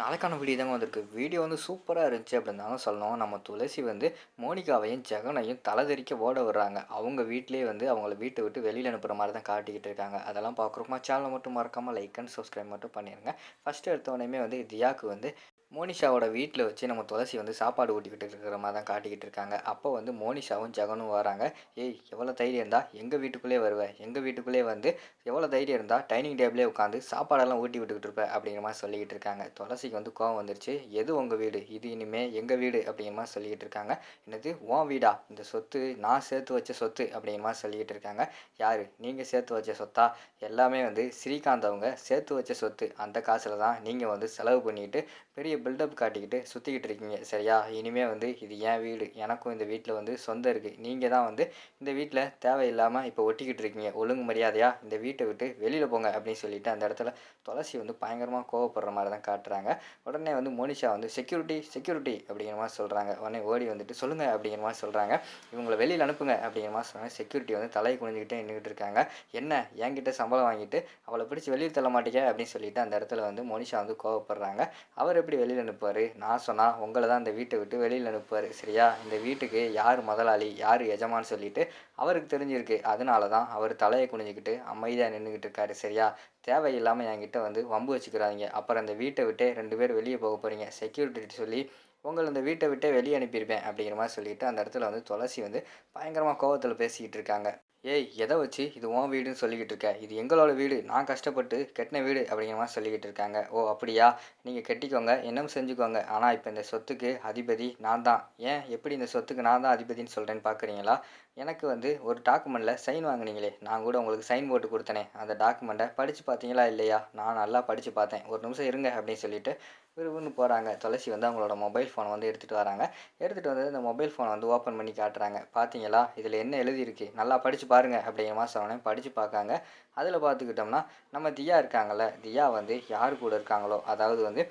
நாளைக்கான வீடியோ தாங்க வந்திருக்கு. வீடியோ வந்து சூப்பரா இருந்துச்சு அப்படின்னு தாங்க சொல்லணும். நம்ம துளசி வந்து மோனிகாவையும், ஜெகனையும் தலதெறிக்க ஓட விடுறாங்க. அவங்க வீட்லயே வந்து அவங்கள வீட்ட விட்டு வெளியில அனுப்புற மாரி தான் காட்டிக்கிட்டு இருக்காங்க. அதெல்லாம் பார்க்குறோமா சேனல மட்டும் மறக்காம லைக் அண்ட் சப்ஸ்கிரைப் மட்டும் பண்ணிருங்க. ஃபர்ஸ்ட் எடுத்தோனயுமே வந்து தியாக்கு வந்து மோனிஷாவோட வீட்ல வச்சு நம்ம துளசி வந்து சாப்பாடு ஊட்டிக்கிட்டு இருக்கிற மாரி தான் காட்டிக்கிட்டு இருக்காங்க. அப்போ வந்து மோனிஷாவும், ஜெகனும் வராங்க. "ஏய் எவ்வளோ தைரியம் இருந்தா எங்க வீட்டுக்குள்ளேயே வருவ? எங்க வீட்டுக்குள்ளேயே வந்து எவ்வளோ தைரியம் இருந்தா டைனிங் டேபிளே உட்காந்து சாப்பாடெல்லாம் ஊட்டி விட்டுக்கிட்டு இருப்ப அப்படிங்கிற மாதிரி சொல்லிக்கிட்டு இருக்காங்க. துளசிக்கு வந்து கோவம் வந்துருச்சு. எது உங்கள் வீடு, இது இனிமே எங்கள் வீடு அப்படிங்கிற மாதிரி சொல்லிக்கிட்டு இருக்காங்க. என்னது உன் வீடா, இந்த சொத்து நான் சேர்த்து வச்ச சொத்து அப்படிங்கிற மாதிரி சொல்லிக்கிட்டு இருக்காங்க. யார் நீங்கள் சேர்த்து வச்ச சொத்தா? எல்லாமே வந்து ஸ்ரீகாந்த் அவங்க சேர்த்து வச்ச சொத்து. அந்த காசில் தான் நீங்கள் வந்து செலவு பண்ணிட்டு பெரிய பில்டப் காட்டிக்கிட்டு சுற்றிக்கிட்டு இருக்கீங்க சரியா? இனிமே வந்து இது என் வீடு, எனக்கும் இந்த வீட்டில் வந்து சொந்தம் இருக்குது. நீங்கள் தான் வந்து இந்த வீட்டில் தேவையில்லாமல் இப்போ ஒட்டிக்கிட்டு இருக்கீங்க. ஒழுங்கு மரியாதையா இந்த வீட்டை விட்டு வெளியில் போங்க அப்படின்னு சொல்லிட்டு அந்த இடத்துல துளசி வந்து பயங்கரமாக கோவப்படுற மாதிரி தான் காட்டுறாங்க. உடனே வந்து மோனிஷா வந்து செக்யூரிட்டி செக்யூரிட்டி அப்படிங்கிற மாதிரி சொல்கிறாங்க. உடனே ஓடி வந்துட்டு சொல்லுங்கள் அப்படிங்கிற மாதிரி சொல்கிறாங்க. இவங்களை வெளியில் அனுப்புங்க அப்படிங்கிற மாதிரி சொன்னாங்க. செக்யூரிட்டி வந்து தலையை குனிஞ்சிக்கிட்டே நின்றுட்டு இருக்காங்க. என்ன என்கிட்ட சம்பளம் வாங்கிட்டு அவளை பிடிச்சி வெளியில் தள்ள மாட்டேங்க அப்படின்னு சொல்லிட்டு அந்த இடத்துல வந்து மோனிஷா வந்து கோவப்படுறாங்க. அவர் எப்படி வெளியில் அனுப்புவார்? நான் சொன்னால் உங்களை தான் இந்த வீட்டை விட்டு வெளியில் அனுப்புவார் சரியா? இந்த வீட்டுக்கு யார் முதலாளி யார் எஜமான்னு சொல்லிட்டு அவருக்கு தெரிஞ்சிருக்கு. அதனால தான் அவர் தலையை குனிஞ்சிக்கிட்டு அமைதியாக நின்றுக்கிட்டு இருக்காரு சரியா? தேவையில்லாமல் என்கிட்ட வந்து வம்பு வச்சுக்கிறாதீங்க. அப்புறம் இந்த வீட்டை விட்டே 2 பேர் வெளியே போக போகிறீங்க. செக்யூரிட்டி சொல்லி உங்களை இந்த வீட்டை விட்டே வெளியே அனுப்பியிருப்பேன் அப்படிங்கிற மாதிரி சொல்லிட்டு அந்த இடத்துல வந்து துளசி வந்து பயங்கரமாக கோவத்தில் பேசிக்கிட்டு இருக்காங்க. ஏய் எதை வச்சு இது உன் வீடுன்னு சொல்லிக்கிட்டு இருக்க? இது எங்களோட வீடு, நான் கஷ்டப்பட்டு கட்டின வீடு அப்படிங்கிற மாதிரி சொல்லிக்கிட்டு இருக்காங்க. ஓ அப்படியா? நீங்கள் கட்டிக்கோங்க, என்னவும் செஞ்சுக்கோங்க. ஆனால் இப்போ இந்த சொத்துக்கு அதிபதி நான் தான். ஏன் எப்படி இந்த சொத்துக்கு நான் தான் அதிபதின்னு சொல்கிறேன்னு பார்க்குறீங்களா? எனக்கு வந்து ஒரு டாக்குமெண்ட்டில் சைன் வாங்குனீங்களே, நான் கூட உங்களுக்கு சைன் போட்டு கொடுத்தனே, அந்த டாக்குமெண்ட்டை படித்து பார்த்தீங்களா இல்லையா? நான் நல்லா படித்து பார்த்தேன். ஒரு நிமிஷம் இருங்க அப்படின்னு சொல்லிட்டு விறுவிறுன்னு போகிறாங்க. துளசி வந்து அவங்களோட மொபைல் ஃபோனை வந்து எடுத்துகிட்டு வராங்க. எடுத்துகிட்டு வந்து இந்த மொபைல் ஃபோனை வந்து ஓப்பன் பண்ணி காட்டுறாங்க. பார்த்தீங்களா இதில் என்ன எழுதியிருக்கு, நல்லா படித்து பாருங்கள் அப்படிங்கிற மாதிரி சொன்னோன்னே படித்து பார்க்காங்க. அதில் பார்த்துக்கிட்டோம்னா நம்ம தியா இருக்காங்கள்ல, தியா வந்து யார் கூட இருக்காங்களோ, அதாவது வந்து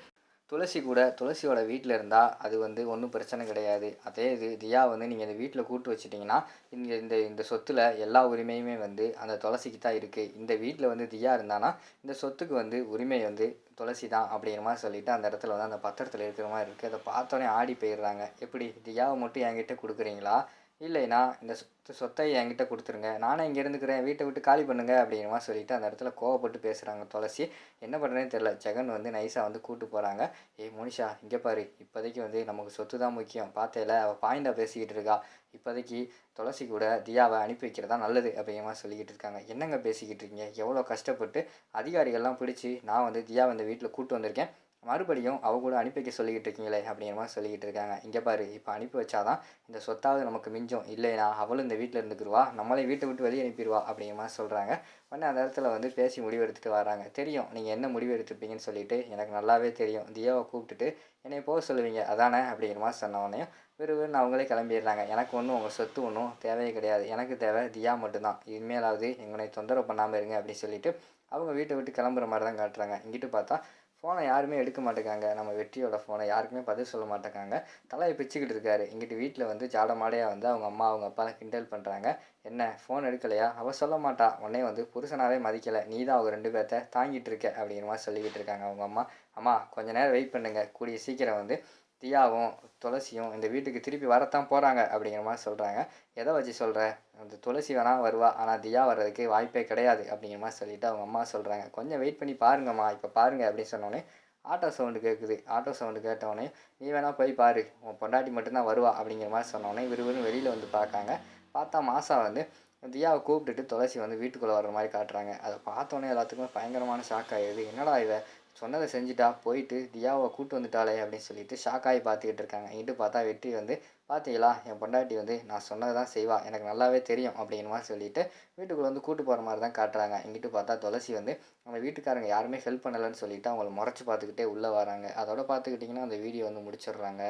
துளசி கூட துளசியோட வீட்டில் இருந்தால் அது வந்து ஒன்றும் பிரச்சனை கிடையாது. அதே இது தியா வந்து நீங்கள் இந்த வீட்டில் கூட்டு வச்சிட்டிங்கன்னா இங்கே இந்த இந்த சொத்தில் எல்லா உரிமையுமே வந்து அந்த துளசிக்கு தான் இருக்குது. இந்த வீட்டில் வந்து தியா இருந்தானா இந்த சொத்துக்கு வந்து உரிமை வந்து துளசி தான் அப்படிங்கிற மாதிரி சொல்லிவிட்டு அந்த இடத்துல வந்து அந்த பத்திரத்தில் இருக்கிற மாதிரி இருக்குது. அதை பார்த்தோன்னே ஆடி போயிடுறாங்க. எப்படி தியாவை மட்டும் என்கிட்ட கொடுக்குறீங்களா? இல்லைனா இந்த சொத்தை என்கிட்ட கொடுத்துருங்க, நானே இங்கே இருந்துக்கிறேன், வீட்டை விட்டு காலி பண்ணுங்க அப்படிங்கிற மாதிரி சொல்லிட்டு அந்த இடத்துல கோவப்பட்டு பேசுகிறாங்க துளசி. என்ன பண்ணுறேன்னு தெரில. ஜெகன் வந்து நைஸாக வந்து கூப்பிட்டு போகிறாங்க. ஏய் மோனிஷா இங்கே பாரு, இப்போதைக்கு வந்து நமக்கு சொத்து தான் முக்கியம். பார்த்தேல அவள் பாயிண்டாக பேசிக்கிட்டு இருக்கா. இப்போதைக்கு துளசி கூட தியாவை அனுப்பி வைக்கிறதா நல்லது அப்படிங்கிற மாதிரி சொல்லிக்கிட்டு இருக்காங்க. என்னங்க பேசிக்கிட்டு இருக்கீங்க? எவ்வளோ கஷ்டப்பட்டு அதிகாரிகள்லாம் பிடிச்சி நான் வந்து தியாவை இந்த வீட்டில் கூப்பிட்டு வந்திருக்கேன், மறுபடியும் அவ கூட அனுப்பி வைக்க சொல்லிக்கிட்டு இருக்கீங்களே அப்படிங்கிற மாதிரி சொல்லிக்கிட்டு இருக்காங்க. இங்கே பாரு, இப்போ அனுப்பி வச்சாதான் இந்த சொத்தாவது நமக்கு மிஞ்சும். இல்லைனா அவளும் இந்த வீட்டில் இருந்துக்கிடுவா, நம்மளே வீட்டை விட்டு வெளியே அனுப்பிடுவா அப்படிங்கிற மாதிரி சொல்கிறாங்க. உடனே அந்த இடத்துல வந்து பேசி முடிவு எடுத்துகிட்டு வராங்க. தெரியும் நீங்கள் என்ன முடிவு எடுத்துப்பீங்கன்னு சொல்லிட்டு எனக்கு நல்லாவே தெரியும். தியாவை கூப்பிட்டுட்டு என்னை போக சொல்லுவீங்க அதானே அப்படிங்கிற மாதிரி சொன்னவொடனே விறுவிறுன்னு அவங்களே கிளம்பிடுறாங்க. எனக்கு ஒன்றும் உங்கள் சொத்து ஒன்றும் தேவையே கிடையாது. எனக்கு தேவை தியா மட்டும்தான். இனிமேலாவது எங்களை தொந்தரவு பண்ணாமல் இருங்க அப்படின்னு சொல்லிட்டு அவங்க வீட்டை விட்டு கிளம்புற மாதிரி தான் காட்டுறாங்க. இங்கிட்டு பார்த்தா ஃபோனை யாருமே எடுக்க மாட்டேங்காங்க. நம்ம வெற்றியோட ஃபோனை யாருக்குமே பதில் சொல்ல மாட்டேங்காங்க. தலையை பிச்சுக்கிட்டு இருக்காரு. இங்கிட்டு வீட்டில் வந்து ஜாட மாடையாக வந்து அவங்க அம்மா அவங்க அப்பாலாம் கிண்டல் பண்ணுறாங்க. என்ன ஃபோன் எடுக்கலையா? அவள் சொல்ல மாட்டா. உடனே வந்து புருஷனாவே மதிக்கலை, நீ தான் அவங்க 2 பேர்த்த தாங்கிட்டு இருக்க அப்படிங்கிற மாதிரி சொல்லிக்கிட்டு இருக்காங்க அவங்க அம்மா. அம்மா கொஞ்ச நேரம் வெயிட் பண்ணுங்க, கூடிய சீக்கிரம் வந்து தியாவும் துளசியும் இந்த வீட்டுக்கு திருப்பி வரத்தான் போகிறாங்க அப்படிங்கிற மாதிரி சொல்கிறாங்க. எதை வச்சு சொல்கிற? அந்த துளசி வேணால் வருவா, ஆனால் தியா வர்றதுக்கு வாய்ப்பே கிடையாது அப்படிங்கிற மாதிரி சொல்லிவிட்டு அவங்க அம்மா சொல்கிறாங்க. கொஞ்சம் வெயிட் பண்ணி பாருங்கம்மா, இப்போ பாருங்கள் அப்படின்னு சொன்னோடனே ஆட்டோ சவுண்டு கேட்குது. ஆட்டோ சவுண்டு கேட்டவுடனே நீ வேணால் போய் பாரு, உன் பொண்டாட்டி மட்டும்தான் வருவா அப்படிங்கிற மாதிரி சொன்னோடனே விறுவிறுன்னு வெளியில் வந்து பார்க்காங்க. பார்த்தா மாசா வந்து தியாவை கூப்பிட்டுட்டு துளசி வந்து வீட்டுக்குள்ளே வர்ற மாதிரி காட்டுறாங்க. அதை பார்த்தோன்னே எல்லாத்துக்குமே பயங்கரமான ஷாக் ஆகிடுது. என்னடா இவ சொன்னதை செஞ்சுட்டா, போயிட்டு தியாவை கூப்பிட்டு வந்துட்டாளே அப்படின்னு சொல்லிட்டு ஷாக்காகி பார்த்துக்கிட்டு இருக்காங்க. இங்கிட்டு பார்த்தா வெற்றி வந்து பார்த்தீங்களா என் பொண்டாட்டி வந்து நான் சொன்னதை தான் செய்வா, எனக்கு நல்லாவே தெரியும் அப்படிங்கிற மாதிரி சொல்லிட்டு வீட்டுக்குள்ளே வந்து கூட்டு போகிற மாதிரி தான் காட்டுறாங்க. இங்கிட்டு பார்த்தா துளசி வந்து அவங்க வீட்டுக்காரங்க யாருமே ஹெல்ப் பண்ணலைன்னு சொல்லிட்டு அவங்கள முறைச்சி பார்த்துக்கிட்டே உள்ளே வராங்க. அதோட பார்த்துக்கிட்டிங்கன்னா அந்த வீடியோ வந்து முடிச்சிடுறாங்க.